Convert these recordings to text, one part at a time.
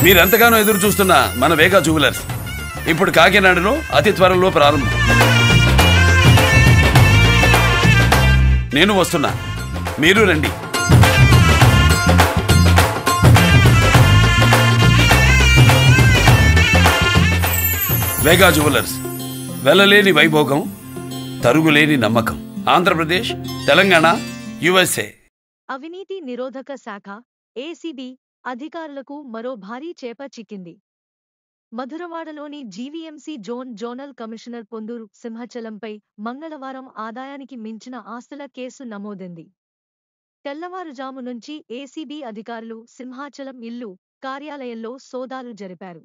మీరెంతగానో ఎదురు చూస్తున్న మన వేగా జ్యువెలర్స్ ఇప్పుడు కాకినాడలో అతి త్వరలో ప్రారంభం. నేను వస్తున్నా, మీరు రండి. వేగా జ్యువెలర్స్, వెలలేని వైభోగం, తరుగులేని నమ్మకం. ఆంధ్రప్రదేశ్, తెలంగాణ, USA. అవినీతి నిరోధక శాఖ ఏసీబీ అధికారులకు మరో భారీ చేప చిక్కింది. మధురవాడలోని జీవీఎంసీ జోనల్ కమిషనర్ పొందూరు సింహాచలంపై మంగళవారం ఆదాయానికి మించిన ఆస్తుల కేసు నమోదైంది. తెల్లవారుజాము నుంచి ఏసీబీ అధికారులు సింహాచలం ఇల్లు, కార్యాలయంలో సోదాలు జరిపారు.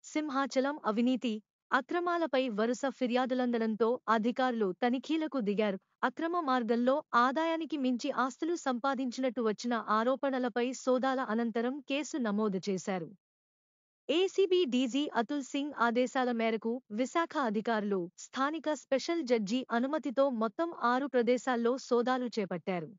సింహాచలం అవినీతి, అక్రమాలపై వరుస ఫిర్యాదులందడంతో అధికారులు తనిఖీలకు దిగారు. అక్రమ మార్గంలో ఆదాయానికి మించి ఆస్తులు సంపాదించినట్టు వచ్చిన ఆరోపణలపై సోదాల అనంతరం కేసు నమోదు చేశారు. ఏసీబీ డీజీ అతుల్ సింగ్ ఆదేశాల మేరకు విశాఖ అధికారులు స్థానిక స్పెషల్ జడ్జి అనుమతితో మొత్తం 6 ప్రదేశాల్లో సోదాలు చేపట్టారు.